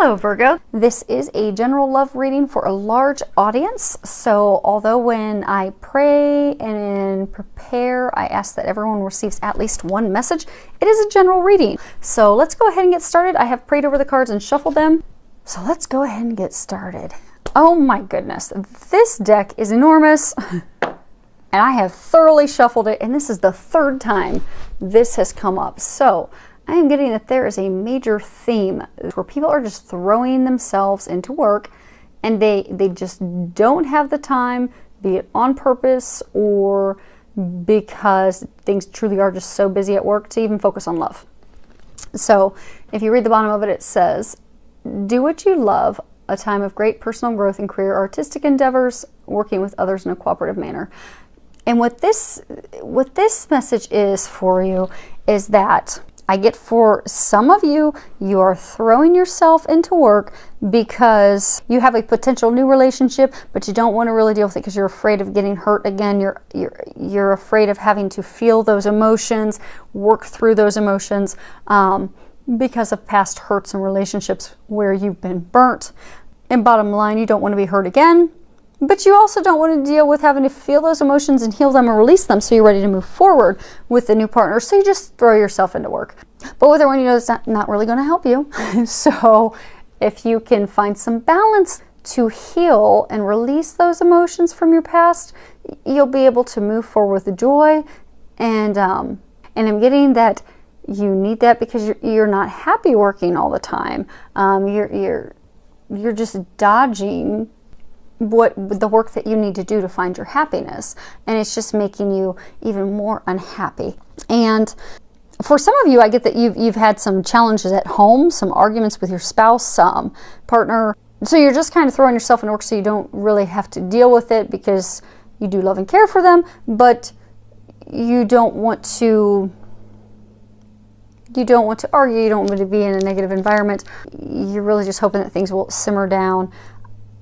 Hello Virgo, this is a general love reading for a large audience. So although when I pray and prepare, I ask that everyone receives at least one message, it is a general reading. So let's go ahead and get started. I have prayed over the cards and shuffled them. So let's go ahead and get started. Oh my goodness, this deck is enormous. And I have thoroughly shuffled it, and this is the third time this has come up. So I am getting that there is a major theme where people are just throwing themselves into work, and they just don't have the time, be it on purpose or because things truly are just so busy at work, to even focus on love. So if you read the bottom of it, it says, do what you love, a time of great personal growth in career, artistic endeavors, working with others in a cooperative manner. And what this message is for you is that I get for some of you, you are throwing yourself into work because you have a potential new relationship, but you don't want to really deal with it because you're afraid of getting hurt again. You're afraid of having to feel those emotions, work through those emotions because of past hurts and relationships where you've been burnt. And bottom line, you don't want to be hurt again. But you also don't want to deal with having to feel those emotions and heal them or release them so you're ready to move forward with the new partner. So you just throw yourself into work. But with everyone, you know it's not really going to help you. So if you can find some balance to heal and release those emotions from your past, you'll be able to move forward with joy. And I'm getting that you need that because you're not happy working all the time. You're just dodging the work that you need to do to find your happiness, and it's just making you even more unhappy. And for some of you, I get that you've had some challenges at home, some arguments with your spouse, partner, so you're just kind of throwing yourself into work so you don't really have to deal with it because you do love and care for them, but you don't want to argue, you don't want to be in a negative environment. You're really just hoping that things will simmer down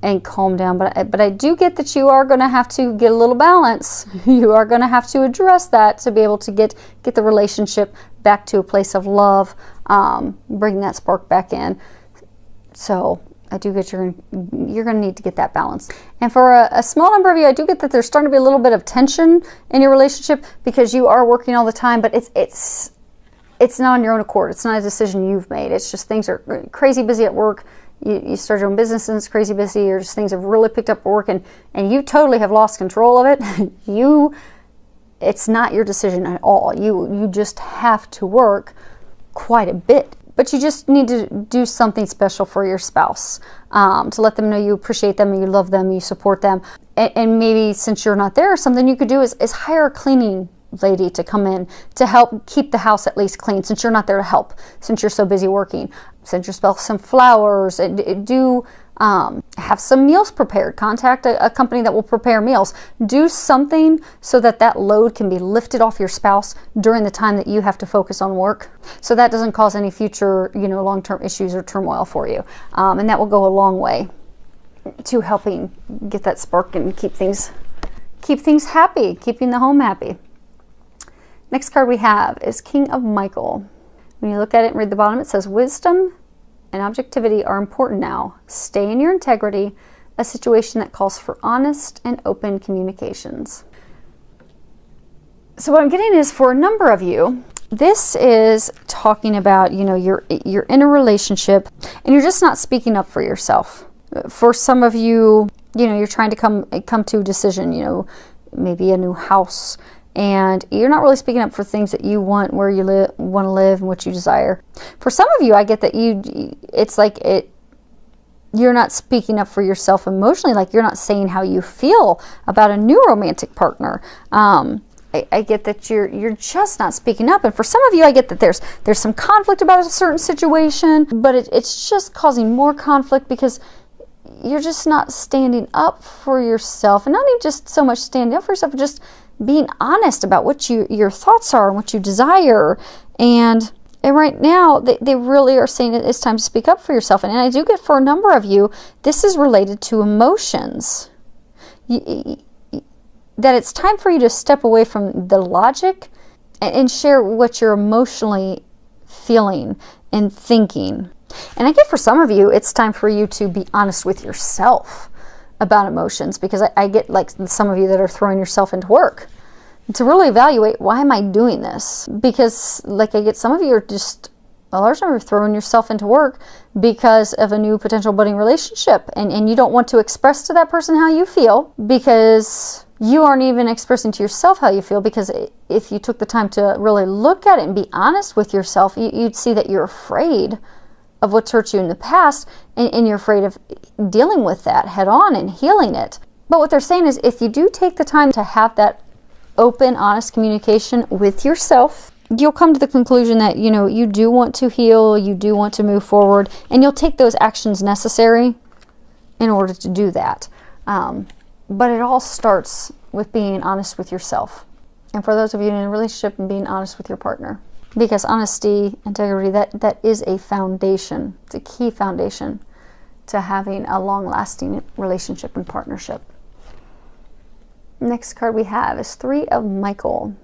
and calm down, but I do get that you are going to have to get a little balance. You are going to have to address that to be able to get the relationship back to a place of love, bring that spark back in. So I do get you're going to need to get that balance. And for a small number of you, I do get that there's starting to be a little bit of tension in your relationship because you are working all the time, but it's not on your own accord. It's not a decision you've made. It's just things are crazy busy at work. You start your own business and it's crazy busy, or just things have really picked up work and you totally have lost control of it. It's not your decision at all. You just have to work quite a bit. But you just need to do something special for your spouse, to let them know you appreciate them and you love them, you support them. And maybe since you're not there, something you could do is hire a cleaning lady to come in to help keep the house at least clean, since you're not there to help, since you're so busy working. Send your spouse some flowers, and have some meals prepared. Contact a company that will prepare meals. Do something so that load can be lifted off your spouse during the time that you have to focus on work, so that doesn't cause any future long-term issues or turmoil for you, and that will go a long way to helping get that spark and keep things happy, keeping the home happy. Next card we have is King of Michael. When you look at it and read the bottom, it says, wisdom and objectivity are important now. Stay in your integrity, a situation that calls for honest and open communications. So what I'm getting is, for a number of you, this is talking about, you're in a relationship and you're just not speaking up for yourself. For some of you, you're trying to come to a decision, maybe a new house, and you're not really speaking up for things that you want, where you want to live, and what you desire. For some of you, I get that you're not speaking up for yourself emotionally, like you're not saying how you feel about a new romantic partner. I get that you're just not speaking up. And for some of you, I get that there's some conflict about a certain situation, but it's just causing more conflict because you're just not standing up for yourself. And not even just so much standing up for yourself, but just being honest about what your thoughts are and what you desire. And right now, they really are saying it's time to speak up for yourself. And I do get, for a number of you, this is related to emotions. That it's time for you to step away from the logic and share what you're emotionally feeling and thinking. And I get for some of you, it's time for you to be honest with yourself about emotions, because I get like some of you that are throwing yourself into work to really evaluate, why am I doing this? Because like I get some of you are just a large number of throwing yourself into work because of a new potential budding relationship, and you don't want to express to that person how you feel, because you aren't even expressing to yourself how you feel. Because if you took the time to really look at it and be honest with yourself, you'd see that you're afraid of what's hurt you in the past, and you're afraid of dealing with that head on and healing it. But what they're saying is, if you do take the time to have that open, honest communication with yourself, you'll come to the conclusion that, you know, you do want to heal, you do want to move forward, and you'll take those actions necessary in order to do that. But it all starts with being honest with yourself. And for those of you in a relationship, and being honest with your partner. Because honesty, integrity, that is a foundation. It's a key foundation to having a long-lasting relationship and partnership. Next card we have is 3 of Michael.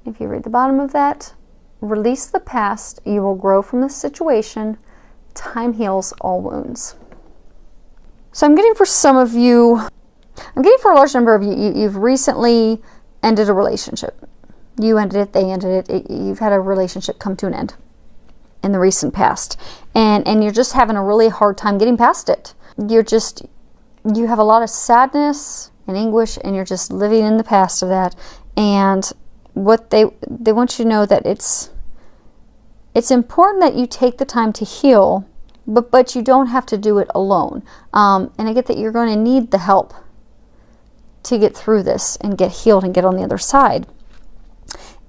If you read the bottom of that, release the past, you will grow from the situation, time heals all wounds. So I'm getting for some of you, I'm getting for a large number of you, you've recently ended a relationship. You ended it, they ended it, you've had a relationship come to an end in the recent past. And you're just having a really hard time getting past it. You have a lot of sadness and anguish, and you're just living in the past of that. And what they want you to know that it's important that you take the time to heal, but you don't have to do it alone. And I get that you're going to need the help to get through this and get healed and get on the other side.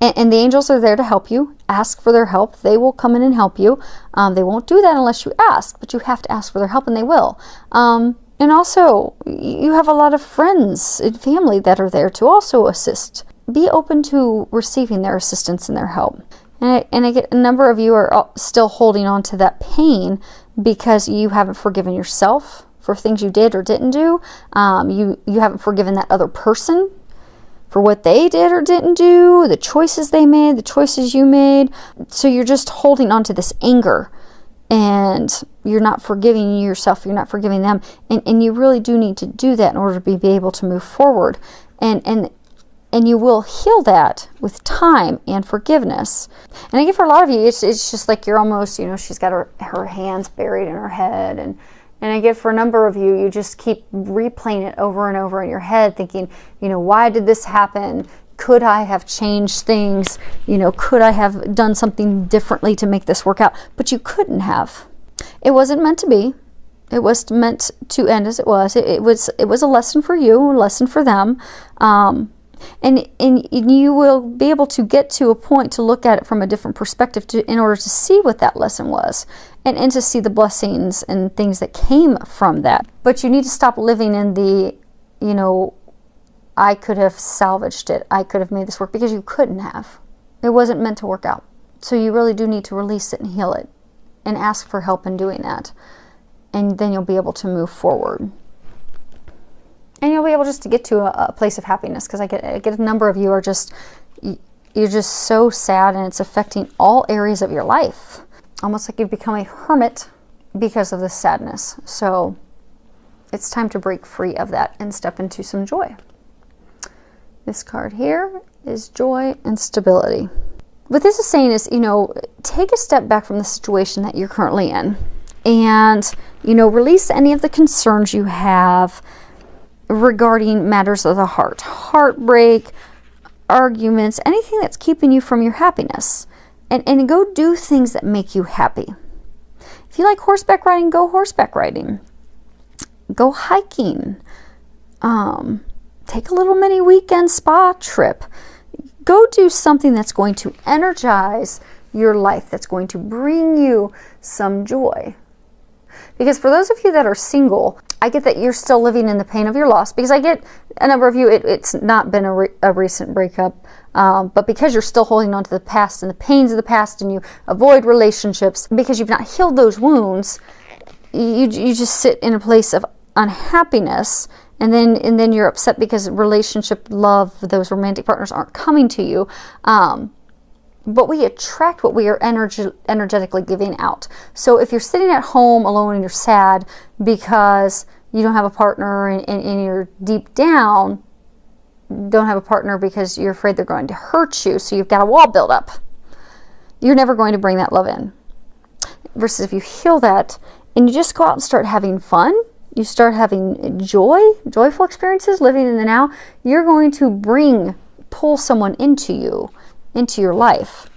And the angels are there to help you. Ask for their help. They will come in and help you. They won't do that unless you ask, but you have to ask for their help, and they will. And also, you have a lot of friends and family that are there to also assist. Be open to receiving their assistance and their help. And I get a number of you are still holding on to that pain because you haven't forgiven yourself for things you did or didn't do. You haven't forgiven that other person for what they did or didn't do, the choices they made, the choices you made. So you're just holding on to this anger, and you're not forgiving yourself, you're not forgiving them. And you really do need to do that in order to be able to move forward. And you will heal that with time and forgiveness. And I get for a lot of you, it's just like you're almost, you know, she's got her hands buried in her head. And I get for a number of you, you just keep replaying it over and over in your head, thinking, you know, why did this happen? Could I have changed things? You know, could I have done something differently to make this work out? But you couldn't have. It wasn't meant to be. It was meant to end as it was. It was a lesson for you, a lesson for them. And you will be able to get to a point to look at it from a different perspective in order to see what that lesson was, and to see the blessings and things that came from that. But you need to stop living in the, you know, I could have salvaged it, I could have made this work, because you couldn't have. It wasn't meant to work out. So you really do need to release it and heal it, and ask for help in doing that. And then you'll be able to move forward. And you'll be able just to get to a place of happiness, because I get a number of you are you're just so sad, and it's affecting all areas of your life. Almost like you've become a hermit because of the sadness. So it's time to break free of that and step into some joy. This card here is joy and stability. What this is saying is, you know, take a step back from the situation that you're currently in, and, you know, release any of the concerns you have regarding matters of the heart, heartbreak, arguments, anything that's keeping you from your happiness, and go do things that make you happy. If you like horseback riding, go horseback riding, go hiking, take a little mini weekend spa trip, go do something that's going to energize your life, that's going to bring you some joy. Because for those of you that are single, I get that you're still living in the pain of your loss, because I get a number of you, it's not been a recent breakup, but because you're still holding on to the past and the pains of the past, and you avoid relationships because you've not healed those wounds, you just sit in a place of unhappiness, and then you're upset because relationship, love, those romantic partners aren't coming to you. but we attract what we are energetically giving out. So if you're sitting at home alone and you're sad because you don't have a partner, and you're deep down, don't have a partner because you're afraid they're going to hurt you, so you've got a wall built up, you're never going to bring that love in. Versus if you heal that and you just go out and start having fun, you start having joyful experiences, living in the now, you're going to pull someone into your life.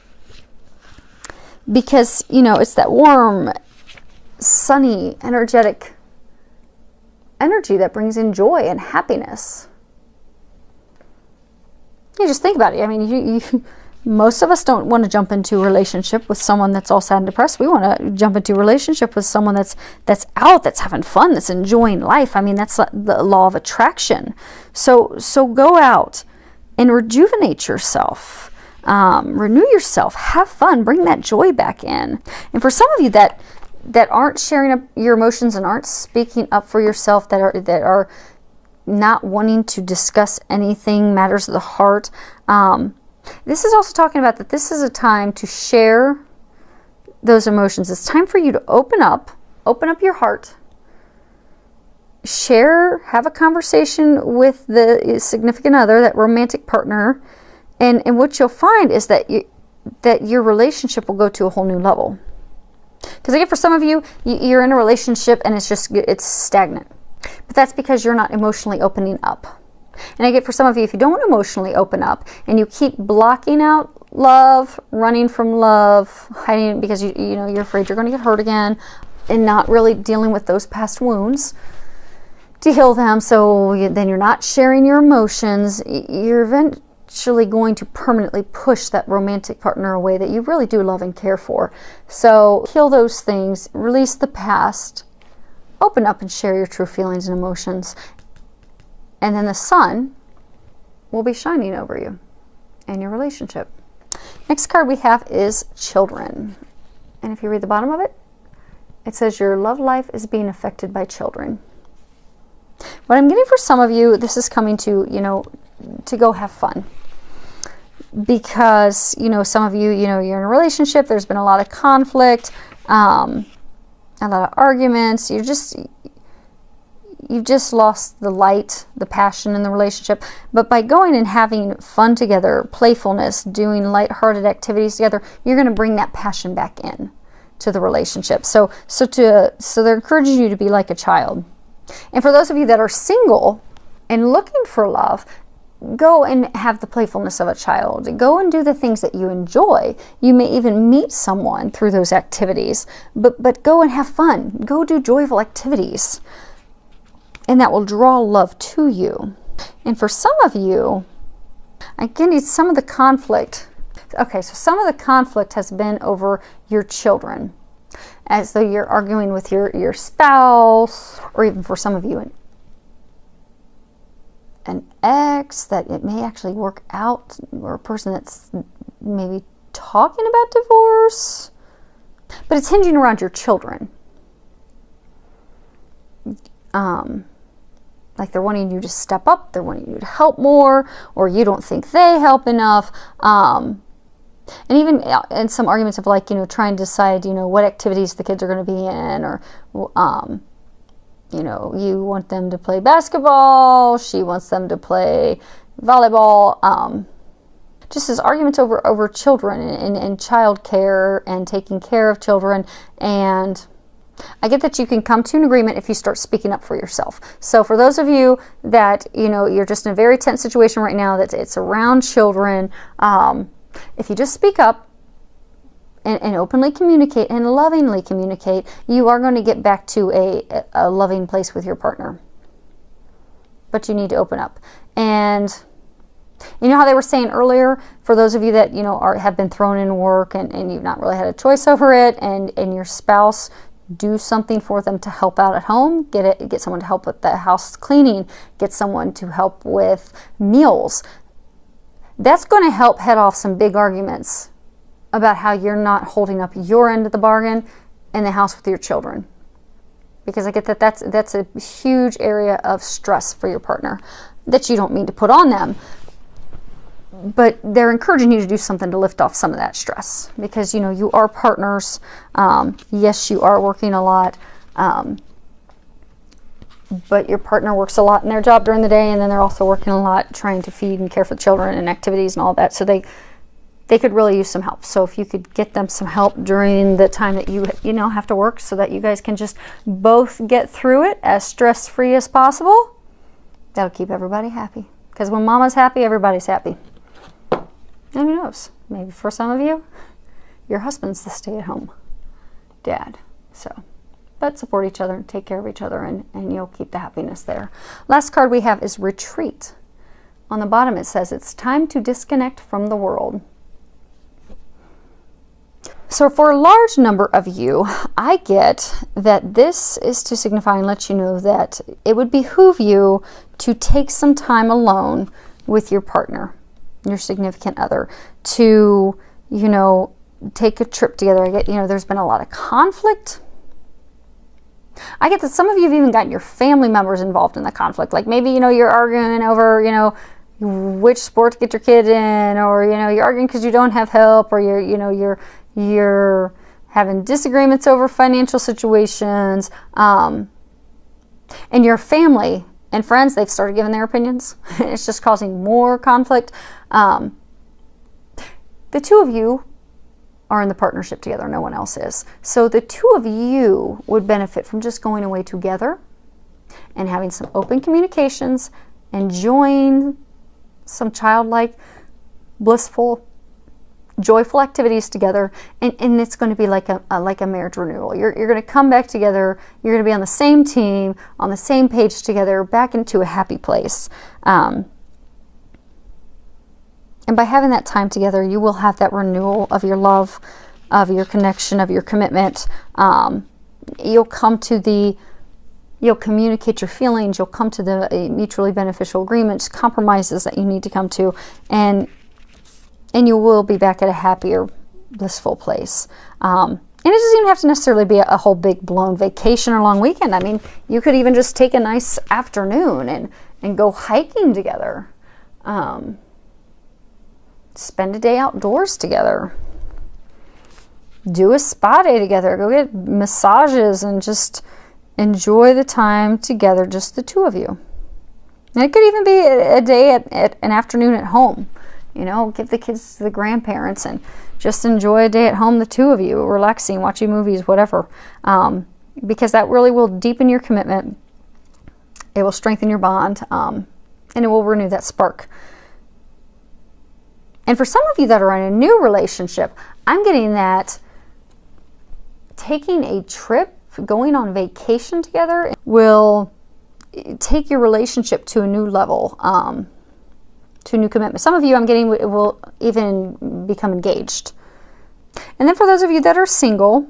Because, it's that warm, sunny, energetic energy that brings in joy and happiness. You just think about it. I mean, most of us don't want to jump into a relationship with someone that's all sad and depressed. We want to jump into a relationship with someone that's out, that's having fun, that's enjoying life. I mean, that's the law of attraction. So go out and rejuvenate yourself. Renew yourself. Have fun. Bring that joy back in. And for some of you that aren't sharing up your emotions and aren't speaking up for yourself, that are not wanting to discuss anything, matters of the heart, this is also talking about that this is a time to share those emotions. It's time for you to open up your heart, have a conversation with the significant other, that romantic partner, and what you'll find is that your relationship will go to a whole new level. Because again, for some of you, you're in a relationship and it's stagnant. But that's because you're not emotionally opening up. And I get for some of you, if you don't emotionally open up and you keep blocking out love, running from love, hiding because you're afraid you're going to get hurt again, and not really dealing with those past wounds to heal them, so then you're not sharing your emotions, you're eventually going to permanently push that romantic partner away that you really do love and care for. So heal those things, release the past, open up and share your true feelings and emotions. And then the sun will be shining over you and your relationship. Next card we have is children. And if you read the bottom of it, it says your love life is being affected by children. What I'm getting for some of you, this is coming to, to go have fun. Because, some of you, you're in a relationship, there's been a lot of conflict, a lot of arguments, you've just lost the light, the passion in the relationship. But by going and having fun together, playfulness, doing lighthearted activities together, you're going to bring that passion back in to the relationship. So they're encouraging you to be like a child. And for those of you that are single and looking for love, go and have the playfulness of a child. Go and do the things that you enjoy. You may even meet someone through those activities, but go and have fun. Go do joyful activities. And that will draw love to you. And for some of you, again, it's some of the conflict. Okay, so some of the conflict has been over your children. As though you're arguing with your spouse, or even for some of you, an ex, that it may actually work out, or a person that's maybe talking about divorce. But it's hinging around your children. Like they're wanting you to step up, they're wanting you to help more, or you don't think they help enough. And even in some arguments of trying to decide, what activities the kids are going to be in, or, you want them to play basketball, she wants them to play volleyball. Just as arguments over children and child care and taking care of children. And I get that you can come to an agreement if you start speaking up for yourself. So for those of you that, you're just in a very tense situation right now, that it's around children, if you just speak up and openly communicate and lovingly communicate, you are going to get back to a loving place with your partner. But you need to open up. And you know how they were saying earlier, for those of you that, have been thrown in work and you've not really had a choice over it, and your spouse, do something for them to help out at home. Get someone to help with the house cleaning. Get someone to help with meals. That's going to help head off some big arguments about how you're not holding up your end of the bargain in the house with your children. Because I get that that's a huge area of stress for your partner that you don't mean to put on them. but they're encouraging you to do something to lift off some of that stress, because, you know, you are partners. Yes, you are working a lot, but your partner works a lot in their job during the day, and then they're also working a lot trying to feed and care for the children and activities and all that. So they could really use some help. So if you could get them some help during the time that you know, have to work, so that you guys can just both get through it as stress-free as possible, that'll keep everybody happy. Because when mama's happy, everybody's happy. And who knows, maybe for some of you, your husband's the stay-at-home dad. So, but support each other and take care of each other, and you'll keep the happiness there. Last card we have is retreat. On the bottom it says, it's time to disconnect from the world. So for a large number of you, I get that this is to signify and let you know that it would behoove you to take some time alone with your partner, your significant other, to, you know, take a trip together. I get, you know, there's been a lot of conflict. I get that some of you have even gotten your family members involved in the conflict. Like maybe, you know, you're arguing over, you know, which sport to get your kid in, or, you know, you're arguing because you don't have help, or you're, you know, you're having disagreements over financial situations, and your family and friends, they've started giving their opinions. It's just causing more conflict. The two of you are in the partnership together. No one else is. So the two of you would benefit from just going away together and having some open communications, enjoying some childlike, blissful, joyful activities together, and it's going to be like a marriage renewal. You're going to come back together. You're going to be on the same team, on the same page together, back into a happy place. And by having that time together, you will have that renewal of your love, of your connection, of your commitment. You'll communicate your feelings. You'll come to the mutually beneficial agreements, compromises that you need to come to, and you will be back at a happier, blissful place. And it doesn't even have to necessarily be a whole big blown vacation or long weekend. I mean, you could even just take a nice afternoon and go hiking together. Spend a day outdoors together. Do a spa day together. Go get massages and just enjoy the time together, just the two of you. And it could even be a day at an afternoon at home. You know, give the kids to the grandparents and just enjoy a day at home, the two of you, relaxing, watching movies, whatever. Because that really will deepen your commitment. It will strengthen your bond, and it will renew that spark. And for some of you that are in a new relationship, I'm getting that taking a trip, going on vacation together, will take your relationship to a new level, to a new commitment. Some of you, I'm getting, will even become engaged. And then for those of you that are single,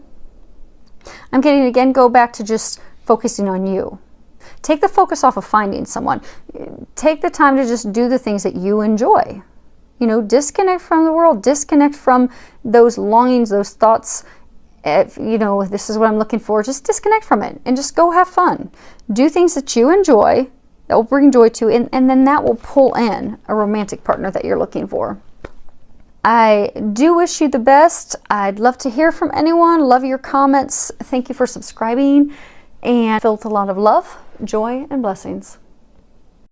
I'm getting, again, go back to just focusing on you. Take the focus off of finding someone. Take the time to just do the things that you enjoy. You know, disconnect from the world, disconnect from those longings, those thoughts. If, you know, this is what I'm looking for, just disconnect from it and just go have fun. Do things that you enjoy, that will bring joy to, and then that will pull in a romantic partner that you're looking for. I do wish you the best. I'd love to hear from anyone. Love your comments. Thank you for subscribing, and filled with a lot of love, joy, and blessings.